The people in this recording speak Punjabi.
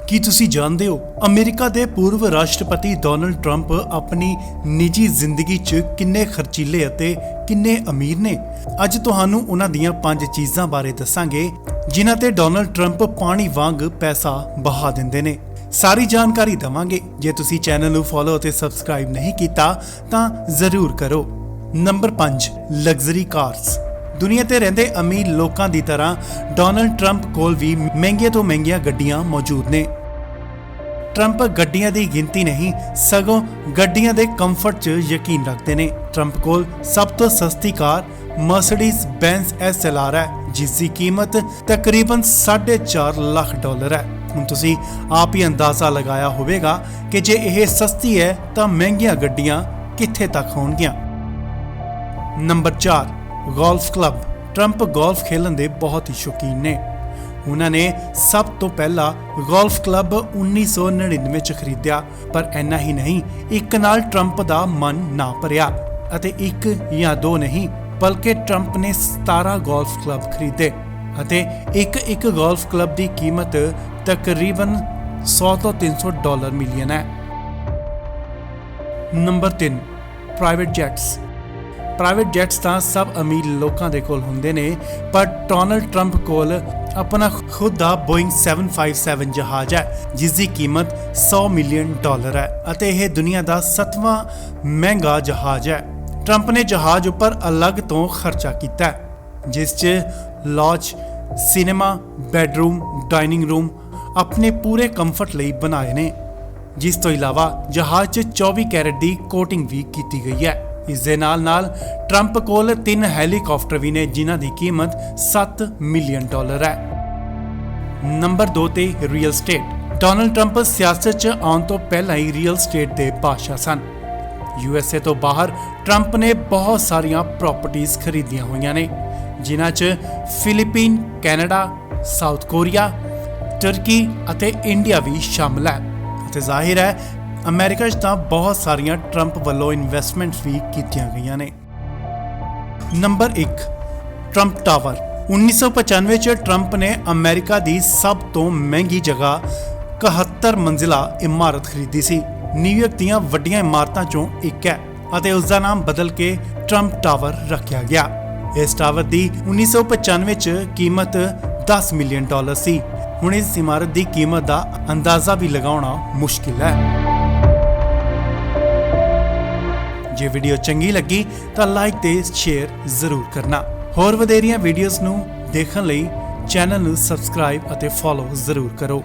ਕੀ ਤੁਸੀਂ ਜਾਣਦੇ ਹੋ ਅਮਰੀਕਾ ਦੇ ਪੂਰਵ ਰਾਸ਼ਟਰਪਤੀ ਡੋਨਲਡ ਟਰੰਪ ਆਪਣੀ ਨਿੱਜੀ ਜ਼ਿੰਦਗੀ 'ਚ ਕਿੰਨੇ ਖਰਚੀਲੇ ਅਤੇ ਕਿੰਨੇ ਅਮੀਰ ਨੇ। ਅੱਜ ਤੁਹਾਨੂੰ ਉਹਨਾਂ ਦੀਆਂ 5 ਚੀਜ਼ਾਂ ਬਾਰੇ ਦੱਸਾਂਗੇ ਜਿਨ੍ਹਾਂ ਤੇ ਡੋਨਲਡ ਟਰੰਪ ਪਾਣੀ ਵਾਂਗ ਪੈਸਾ ਬਹਾ ਦਿੰਦੇ ਨੇ। ਸਾਰੀ ਜਾਣਕਾਰੀ ਦਵਾਂਗੇ। ਜੇ ਤੁਸੀਂ ਚੈਨਲ ਨੂੰ ਫੋਲੋ ਅਤੇ ਸਬਸਕ੍ਰਾਈਬ ਨਹੀਂ ਕੀਤਾ ਤਾਂ ਜ਼ਰੂਰ ਕਰੋ। Number 5 luxury cars. ਦੁਨੀਆ ਤੇ ਰਹਿੰਦੇ ਅਮੀਰ ਲੋਕਾਂ ਦੀ ਤਰ੍ਹਾਂ ਡੋਨਲਡ ਟਰੰਪ ਕੋਲ ਵੀ ਮਹਿੰਗੀਆਂ ਤੋਂ ਮਹਿੰਗੀਆਂ ਗੱਡੀਆਂ ਮੌਜੂਦ ਨੇ। ਟਰੰਪ ਗੱਡੀਆਂ ਦੀ ਗਿਣਤੀ ਨਹੀਂ ਸਗੋਂ ਗੱਡੀਆਂ ਦੇ ਕੰਫਰਟ 'ਚ ਯਕੀਨ ਰੱਖਦੇ ਨੇ। ਟਰੰਪ ਕੋਲ ਸਭ ਤੋਂ ਸਸਤੀ ਕਾਰ ਮਰਸੀਡੀਜ਼ ਬੈਂਜ਼ SLR ਹੈ ਜਿਸ ਦੀ ਕੀਮਤ ਤਕਰੀਬਨ $4.5 ਲੱਖ ਹੈ। ਹੁਣ ਤੁਸੀਂ ਆਪ ਹੀ ਅੰਦਾਜ਼ਾ ਲਗਾਇਆ ਹੋਵੇਗਾ ਕਿ ਜੇ ਇਹ ਸਸਤੀ ਹੈ ਤਾਂ ਮਹਿੰਗੀਆਂ ਗੱਡੀਆਂ ਕਿੱਥੇ ਤੱਕ ਹੋਣਗੀਆਂ। Number 4 golf club. Trump golf ਖੇਲਣ ਦੇ ਬਹੁਤ ਹੀ ਸ਼ੌਕੀਨ ਨੇ। ਉਹਨਾਂ ਨੇ ਸਭ ਤੋਂ ਪਹਿਲਾਂ ਗੋਲਫ ਕਲੱਬ 1999 ਚ ਖਰੀਦਿਆ, ਪਰ ਇੰਨਾ ਹੀ ਨਹੀਂ, ਇੱਕ ਨਾਲ ਟਰੰਪ ਦਾ ਮਨ ਨਾ ਭਰਿਆ ਅਤੇ ਇੱਕ ਜਾਂ ਦੋ ਨਹੀਂ ਬਲਕਿ ਟਰੰਪ ਨੇ 17 ਗੋਲਫ ਕਲੱਬ ਖਰੀਦੇ ਅਤੇ ਇੱਕ ਗੋਲਫ ਕਲੱਬ ਦੀ ਕੀਮਤ ਤਕਰੀਬਨ $100 ਤੋਂ $300 ਮਿਲੀਅਨ ਹੈ। Number 3 private gents. Private gents ਤਾਂ ਸਭ ਅਮੀਰ ਲੋਕਾਂ ਦੇ ਕੋਲ ਹੁੰਦੇ ਨੇ, ਪਰ ਡੋਨਲਡ ਟਰੰਪ ਕੋਲ ਆਪਣਾ ਖੁਦ ਦਾ ਬੋਇੰਗ 757 ਜਹਾਜ਼ ਹੈ ਜਿਸ ਦੀ ਕੀਮਤ $100 ਮਿਲੀਅਨ ਹੈ ਅਤੇ ਇਹ ਦੁਨੀਆ ਦਾ 7ਵਾਂ ਮਹਿੰਗਾ ਜਹਾਜ਼ ਹੈ। ਟਰੰਪ ਨੇ ਜਹਾਜ਼ ਉੱਪਰ ਅਲੱਗ ਤੋਂ ਖਰਚਾ ਕੀਤਾ ਜਿਸ 'ਚ lodge, cinema, bedroom, dining room ਆਪਣੇ ਪੂਰੇ ਕੰਫਰਟ ਲਈ ਬਣਾਏ ਨੇ। ਜਿਸ ਤੋਂ ਇਲਾਵਾ ਜਹਾਜ਼ 'ਚ 24 ਕੈਰਟ ਦੀ ਕੋਟਿੰਗ ਵੀ ਕੀਤੀ ਗਈ ਹੈ। ਇਸ ਦੇ ਨਾਲ ਟਰੰਪ ਕੋਲ 3 ਹੈਲੀਕਾਪਟਰ ਵੀ ਨੇ ਜਿਨ੍ਹਾਂ ਦੀ ਕੀਮਤ $7 ਮਿਲੀਅਨ ਹੈ। ਨੰਬਰ 2 ਤੇ ਰੀਅਲ ਸਟੇਟ। ਡੋਨਲਡ ਟਰੰਪ ਸਿਆਸਤ 'ਚ ਆਉਣ ਤੋਂ ਪਹਿਲਾਂ ਹੀ ਰੀਅਲ ਸਟੇਟ ਦੇ ਬਾਦਸ਼ਾਹ ਸਨ। USA ਤੋਂ ਬਾਹਰ ਟਰੰਪ ਨੇ ਬਹੁਤ ਸਾਰੀਆਂ ਪ੍ਰਾਪਰਟੀਆਂ ਖਰੀਦੀਆਂ ਹੋਈਆਂ ਨੇ ਜਿਨ੍ਹਾਂ 'ਚ ਫਿਲੀਪੀਨ, ਕੈਨੇਡਾ, ਸਾਊਥ ਕੋਰੀਆ, ਤੁਰਕੀ ਅਤੇ ਇੰਡੀਆ ਵੀ ਸ਼ਾਮਲ ਹੈ ਅਤੇ ਜ਼ਾਹਿਰ ਹੈ ਅਮਰੀਕਾ 'ਚ ਤਾਂ ਬਹੁਤ ਸਾਰੀਆਂ ਟਰੰਪ ਵੱਲੋਂ ਇਨਵੈਸਟਮੈਂਟਸ ਵੀ ਕੀਤੀਆਂ ਗਈਆਂ ਨੇ। Number 1 Trump tower. 1995 'ਚ ਟਰੰਪ ਨੇ ਅਮਰੀਕਾ ਦੀ ਸਭ ਤੋਂ ਮਹਿੰਗੀ ਜਗ੍ਹਾ 71 ਮੰਜ਼ਿਲਾ ਇਮਾਰਤ ਖਰੀਦੀ ਸੀ। ਨਿਊਯਾਰਕ ਦੀਆਂ ਵੱਡੀਆਂ ਇਮਾਰਤਾਂ 'ਚੋਂ ਇੱਕ ਹੈ ਅਤੇ ਉਸ ਦਾ ਨਾਮ ਬਦਲ ਕੇ ਟਰੰਪ ਟਾਵਰ ਰੱਖਿਆ ਗਿਆ। ਇਸ ਟਾਵਰ ਦੀ 1995 'ਚ ਕੀਮਤ $10 ਮਿਲੀਅਨ ਸੀ। ਹੁਣ ਇਸ ਇਮਾਰਤ ਦੀ ਕੀਮਤ ਦਾ ਅੰਦਾਜ਼ਾ ਵੀ ਲਗਾਉਣਾ ਮੁਸ਼ਕਿਲ ਹੈ। ਜੇ ਵੀਡੀਓ ਚੰਗੀ ਲੱਗੀ ਤਾਂ ਲਾਈਕ ਤੇ ਸ਼ੇਅਰ ਜ਼ਰੂਰ ਕਰਨਾ। ਹੋਰ ਵਧੇਰੀਆਂ ਵੀਡੀਓਜ਼ ਨੂੰ ਦੇਖਣ ਲਈ ਚੈਨਲ ਨੂੰ ਸਬਸਕ੍ਰਾਈਬ ਅਤੇ ਫੋਲੋ ਜ਼ਰੂਰ ਕਰੋ।